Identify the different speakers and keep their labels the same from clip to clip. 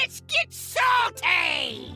Speaker 1: Let's get salty!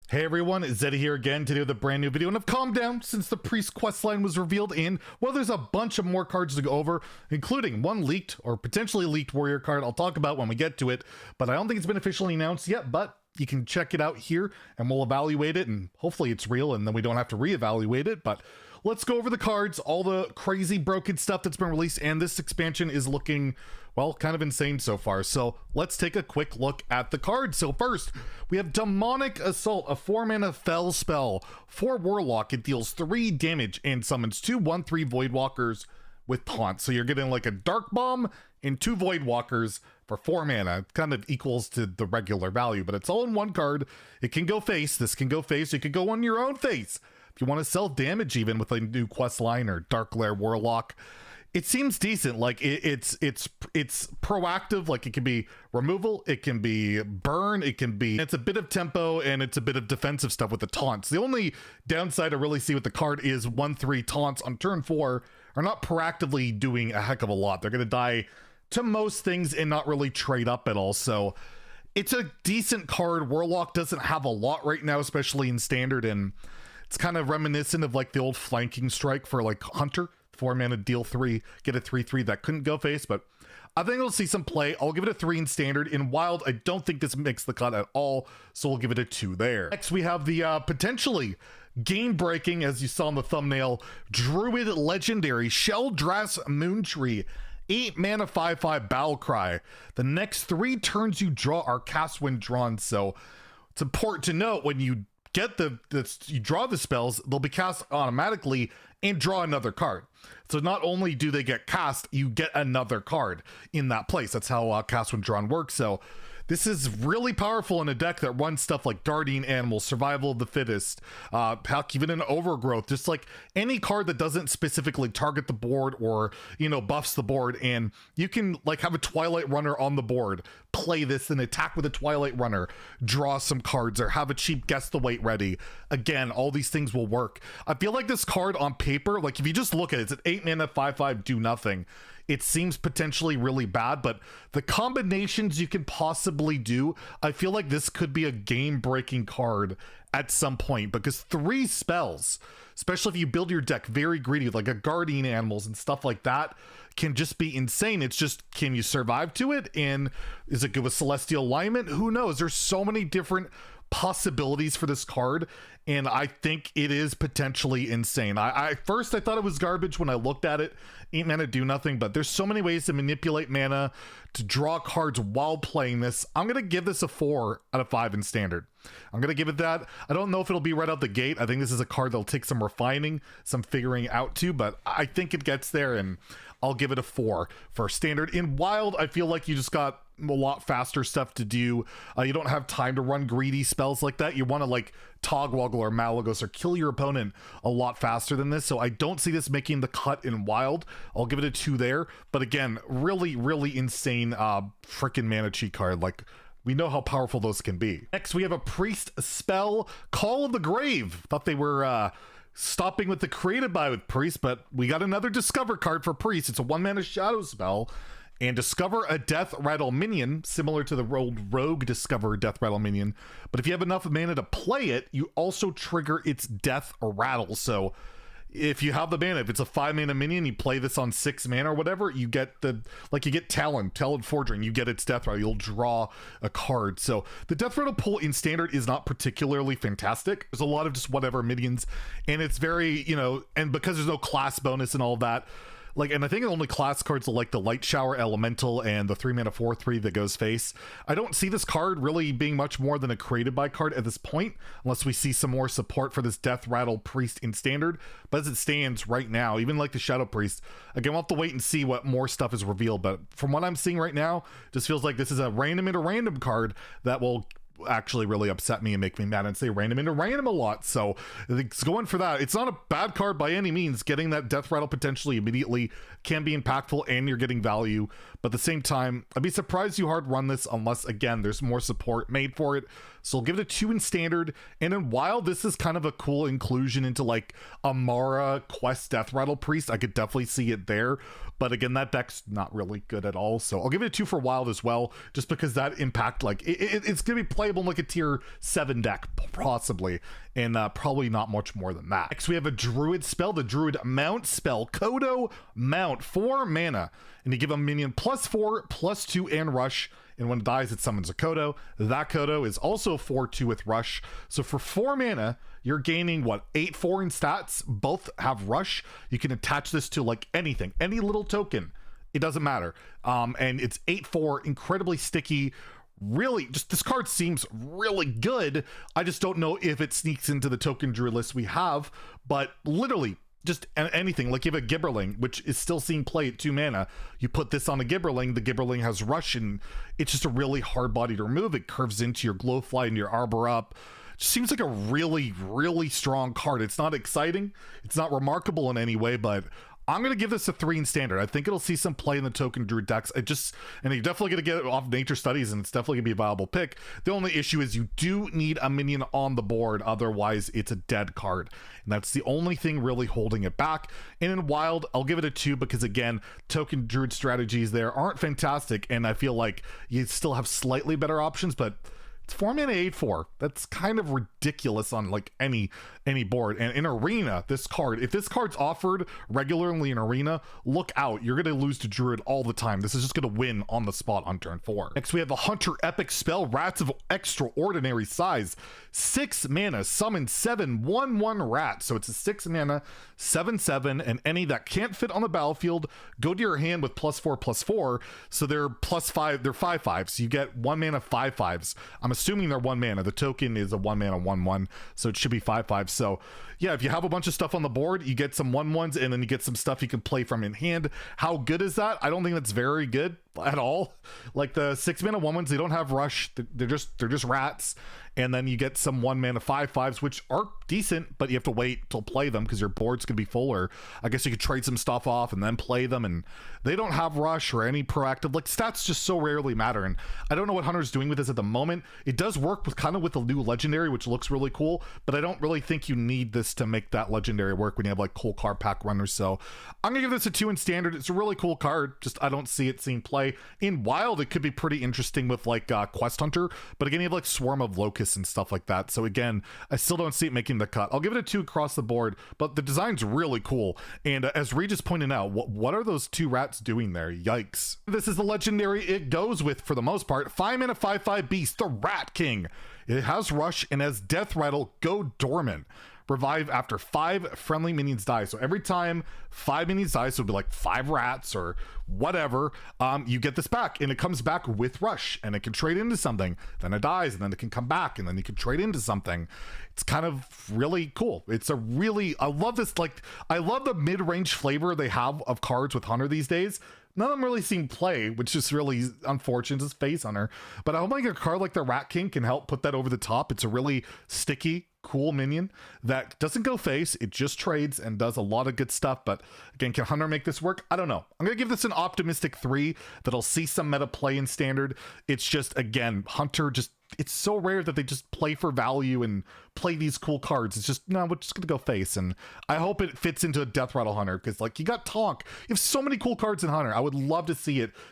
Speaker 2: Hey everyone, it's Zeddy here again today with a brand new video, and I've calmed down since the priest questline was revealed in. Well, there's a bunch of more cards to go over, including one leaked or potentially leaked warrior card I'll talk about when we get to it, but I don't think it's been officially announced yet, but you can check it out here and we'll evaluate it, and hopefully it's real and then we don't have to reevaluate it. But let's go over the cards, all the crazy broken stuff that's been released, and this expansion is looking, well, kind of insane so far. So let's take a quick look at the cards. So first, we have Demonic Assault, a 4-mana Fel spell for Warlock. It deals 3 damage and summons 2 1/3 Voidwalkers with taunt. So you're getting like a Dark Bomb and 2 Voidwalkers for 4 mana. It kind of equals to the regular value, but it's all in one card. It can go face. This can go face. It could go on your own face. If you want to sell damage even with a new quest line or Dark Lair Warlock, it seems decent. Like it's proactive. Like it can be removal, it can be burn, it's a bit of tempo, and it's a bit of defensive stuff with the taunts. The only downside I really see with the card is 1/3 taunts on turn 4 are not proactively doing a heck of a lot. They're gonna die to most things and not really trade up at all. So it's a decent card. Warlock doesn't have a lot right now, especially in standard, and it's kind of reminiscent of like the old flanking strike for like Hunter. 4 mana, deal 3, get a 3/3 that couldn't go face, but I think we'll see some play. I'll give it a 3 in standard. In wild, I don't think this makes the cut at all, so we'll give it a 2 there. Next, we have the potentially game-breaking, as you saw in the thumbnail, Druid Legendary Sheldras Moontree. 8 mana 5/5 Battle Cry. The next 3 turns you draw are cast when drawn, so it's important to note when you get you draw the spells, they'll be cast automatically and draw another card. So not only do they get cast, you get another card in that place. That's how cast when drawn works. So this is really powerful in a deck that runs stuff like Guardian Animal, Survival of the Fittest, heck, even an Overgrowth, just like any card that doesn't specifically target the board or, you know, buffs the board. And you can like have a Twilight Runner on the board, play this and attack with a Twilight Runner, draw some cards, or have a cheap Guess the Weight ready. Again, all these things will work. I feel like this card on paper, like if you just look at it, it's an 8 mana 5/5 do nothing. It seems potentially really bad, but the combinations you can possibly do, I feel like this could be a game-breaking card at some point, because 3 spells, especially if you build your deck very greedy, like a Guardian Animals and stuff like that, can just be insane. It's just, can you survive to it? And is it good with Celestial Alignment? Who knows? There's so many different possibilities for this card, and I think it is potentially insane. First I thought it was garbage when I looked at it. 8 mana do nothing, but there's so many ways to manipulate mana to draw cards while playing this. I'm gonna give this a 4 out of 5 in standard. I'm gonna give it that. I don't know if it'll be right out the gate. I think this is a card that'll take some refining, some figuring out to, but I think it gets there, and I'll give it a 4 for standard. In wild, I feel like you just got a lot faster stuff to do. You don't have time to run greedy spells like that. You want to like Togwoggle or Malagos or kill your opponent a lot faster than this, so I don't see this making the cut in wild. I'll give it a 2 there, but again, really insane freaking mana cheat card. Like, we know how powerful those can be. Next, we have a priest spell, Call of the Grave. Thought they were stopping with the created by with priest, but we got another discover card for priest. It's a 1 mana shadow spell, and discover a Death Rattle minion, similar to the old Rogue Discover Death Rattle minion. But if you have enough mana to play it, you also trigger its Death Rattle. So if you have the mana, if it's a 5 mana minion, you play this on 6 mana or whatever, you get the, like you get Talon Forging, you get its Death Rattle, you'll draw a card. So the Death Rattle pool in standard is not particularly fantastic. There's a lot of just whatever minions, and it's very, you know, and because there's no class bonus and all that, like, and I think only class cards are like the Light Shower Elemental and the 3 mana 4/3 that goes face. I don't see this card really being much more than a created by card at this point, unless we see some more support for this Death Rattle Priest in standard. But as it stands right now, even like the Shadow Priest, again, we'll have to wait and see what more stuff is revealed. But from what I'm seeing right now, it just feels like this is a random into random card that will actually really upset me and make me mad and say random into random a lot. So it's going for that. It's not a bad card by any means. Getting that Death Rattle potentially immediately can be impactful, and you're getting value, but at the same time, I'd be surprised you hard run this unless, again, there's more support made for it. So I'll give it a 2 in standard. And in wild, this is kind of a cool inclusion into like Amara Quest Death Rattle Priest. I could definitely see it there, But again, that deck's not really good at all. So I'll give it a 2 for wild as well, just because that impact, like it's going to be playable in like a tier 7 deck, possibly, and probably not much more than that. Next, we have a Druid spell, the Druid Mount spell, Kodo Mount, 4 mana, and you give a minion +4, +2, and rush. And when it dies, it summons a Kodo. That Kodo is also 4/2 with rush. So for 4 mana, you're gaining what, 8/4 in stats. Both have rush. You can attach this to like anything, any little token. It doesn't matter. And it's 8/4, incredibly sticky. Really, just this card seems really good. I just don't know if it sneaks into the token druid list we have, but literally just anything. Like you have a Gibberling, which is still seeing play at 2 mana. You put this on a Gibberling, the Gibberling has rush, and it's just a really hard body to remove. It curves into your Glowfly and your Arbor Up. Just seems like a really, really strong card. It's not exciting. It's not remarkable in any way, but I'm going to give this a 3 in standard. I think it'll see some play in the token druid decks. And you're definitely going to get it off nature studies, and it's definitely going to be a viable pick. The only issue is you do need a minion on the board. Otherwise, it's a dead card. And that's the only thing really holding it back. And in wild, I'll give it a 2 because, again, token druid strategies there aren't fantastic. And I feel like you still have slightly better options, but it's 4 mana 8/4. That's kind of ridiculous on like any board. And in arena, this card, if this card's offered regularly in arena, look out. You're going to lose to druid all the time. This is just going to win on the spot on turn 4. Next, we have the Hunter epic spell, Rats of Extraordinary Size. 6 mana, summon 7 1/1 rats. So it's a 6 mana 7/7, and any that can't fit on the battlefield go to your hand with +4/+4. So they're +5, they're 5/5. So you get 1 mana 5/5s. I'm assuming they're 1 mana. The token is a 1 mana 1/1, so it should be 5/5. So yeah, if you have a bunch of stuff on the board, you get some 1/1s, and then you get some stuff you can play from in hand. How good is that? I don't think that's very good at all. Like the 6 mana 1/1s, they don't have rush. They're just rats. And then you get some 1 mana 5/5s, which are decent, but you have to wait till play them because your board's gonna be full. Or I guess you could trade some stuff off and then play them, and they don't have rush or any proactive, like stats just so rarely matter. And I don't know what Hunter's doing with this at the moment. It does work with kind of with the new legendary, which looks really cool, but I don't really think you need this to make that legendary work when you have like cool card pack runners. So I'm gonna give this a 2 in standard. It's a really cool card, just I don't see it seeing play. In wild, it could be pretty interesting with like Quest Hunter, but again, you have like Swarm of Locusts and stuff like that. So again, I still don't see it making the cut. I'll give it a 2 across the board, but the design's really cool. And as Regis pointed out, what are those 2 rats doing there? Yikes. This is the legendary it goes with for the most part. 5 mana 5/5 beast, the Rat King. It has rush and has death rattle, go dormant. Revive after 5 friendly minions die. So every time 5 minions die, so it'll be like 5 rats or whatever, you get this back, and it comes back with rush, and it can trade into something, then it dies, and then it can come back, and then you can trade into something. It's kind of really cool. It's a really, I love this, like, I love the mid-range flavor they have of cards with Hunter these days. None of them really seem play, which is really unfortunate. It's Face Hunter. But I hope like a card like the Rat King can help put that over the top. It's a really sticky, cool minion that doesn't go face. It just trades and does a lot of good stuff. But again, can Hunter make this work? I don't know. I'm going to give this an optimistic 3 that'll see some meta play in standard. It's just, again, Hunter just, it's so rare that they just play for value and play these cool cards. It's just, no, we're just gonna go face. And I hope it fits into a Death Rattle Hunter, because like you got Tonk, you have so many cool cards in Hunter. I would love to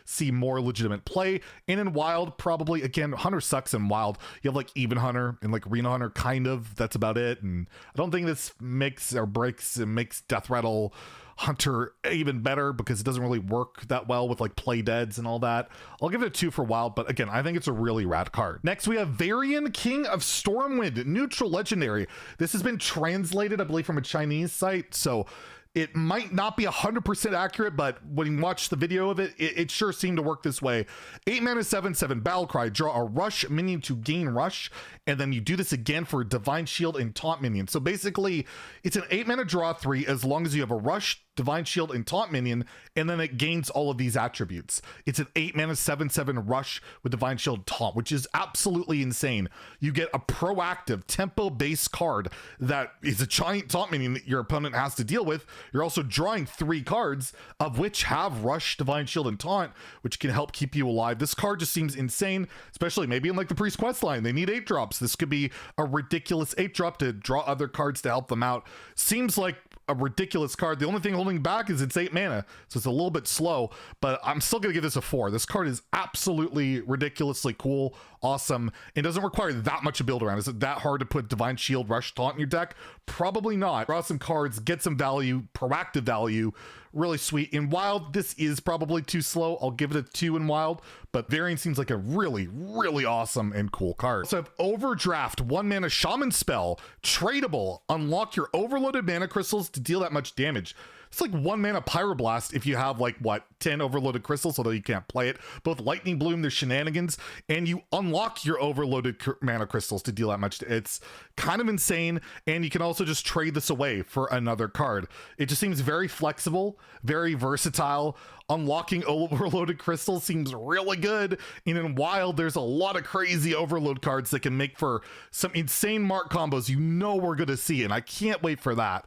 Speaker 2: see more legitimate play. And in wild, probably, again, Hunter sucks in wild. You have like Even Hunter and like Arena Hunter, kind of, that's about it. And I don't think this makes or breaks and makes Death Rattle Hunter even better, because it doesn't really work that well with like play deads and all that. I'll give it a 2 for wild, but again, I think it's a really rad card. Next, we have Varian, King of Stormwind, neutral legendary. This has been translated, I believe, from a Chinese site, so it might not be 100% accurate, but when you watch the video of it, it sure seemed to work this way. 8 mana 7/7 Battle Cry. Draw a rush minion to gain rush, and then you do this again for a Divine Shield and Taunt minion. So basically, it's an 8 mana draw 3 as long as you have a rush, Divine Shield, and Taunt minion, and then it gains all of these attributes. It's an 8 mana 7/7 rush with Divine Shield Taunt, which is absolutely insane. You get a proactive tempo-based card that is a giant taunt minion that your opponent has to deal with. You're also drawing 3 cards, of which have rush, Divine Shield, and Taunt, which can help keep you alive. This card just seems insane, especially maybe in like the Priest quest line. They need 8-drops. This could be a ridiculous 8-drop to draw other cards to help them out. Seems like a ridiculous card. The only thing holding back is it's 8 mana, so it's a little bit slow, but I'm still gonna give this a 4. This card is absolutely ridiculously cool, awesome. It doesn't require that much to build around. Is it that hard to put Divine Shield, Rush, Taunt in your deck? Probably not. Draw some cards, get some value, proactive value, really sweet. In Wild, this is probably too slow. I'll give it a 2 in Wild, but Variant seems like a really, really awesome and cool card. So I have Overdraft, 1 mana Shaman spell, tradable, unlock your overloaded mana crystals to deal that much damage. It's like 1 mana Pyroblast if you have like, what, 10 overloaded crystals, although you can't play it. Both Lightning Bloom, there's shenanigans, and you unlock your overloaded mana crystals to deal that much. It's kind of insane, and you can also just trade this away for another card. It just seems very flexible, very versatile. Unlocking overloaded crystals seems really good. And in Wild, there's a lot of crazy overload cards that can make for some insane mark combos you know we're going to see, and I can't wait for that.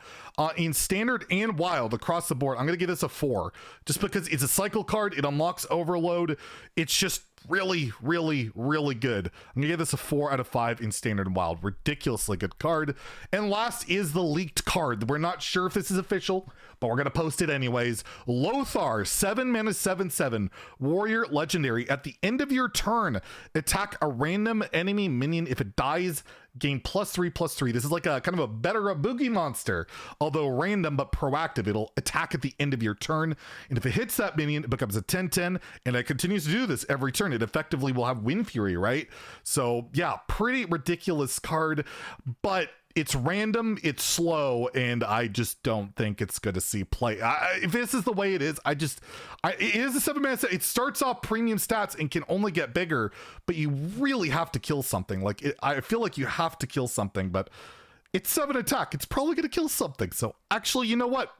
Speaker 2: In Standard and Wild, across the board, I'm going to give this a 4, just because it's a cycle card, it unlocks overload, it's just really, really, really good. I'm gonna give this a 4 out of 5 in Standard and Wild. Ridiculously good card. And last is the leaked card. We're not sure if this is official, but we're gonna post it anyways. Lothar, 7 mana, 7/7 warrior legendary. At the end of your turn, attack a random enemy minion. If it dies, gain +3/+3. This is like a kind of a better boogie monster, although random but proactive. It'll attack at the end of your turn, and if it hits that minion, it becomes a 10/10, and it continues to do this every turn. It effectively will have Wind Fury, right? So yeah, pretty ridiculous card, but it's random, it's slow, and I just don't think it's going to see play. If this is the way it is, it is a 7 mana set. It starts off premium stats and can only get bigger, but you really have to kill something. Like, I feel like you have to kill something, but it's 7 attack. It's probably going to kill something. So actually, you know what?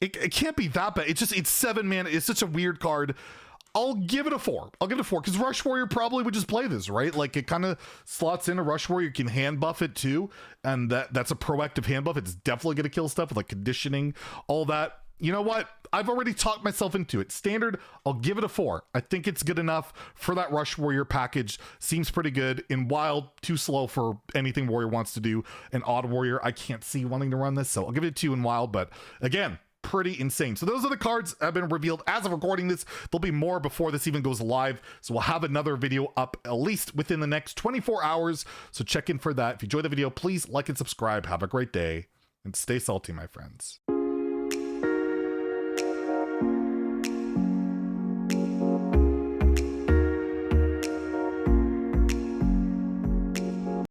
Speaker 2: It can't be that bad. It's 7 mana. It's such a weird card. I'll give it a 4. I'll give it a 4 because Rush Warrior probably would just play this, right? Like, it kind of slots in a Rush Warrior. You can hand buff it too, and that's a proactive hand buff. It's definitely going to kill stuff with like conditioning, all that. You know what? I've already talked myself into it. Standard, I'll give it a 4. I think it's good enough for that Rush Warrior package. Seems pretty good. In Wild, too slow for anything Warrior wants to do. And Odd Warrior, I can't see wanting to run this, so I'll give it a 2 in Wild, but again, pretty insane. So those are the cards that have been revealed as of recording this. There'll be more before this even goes live, so we'll have another video up at least within the next 24 hours, so check in for that. If you enjoyed the video, please like and subscribe. Have a great day and stay salty, my friends.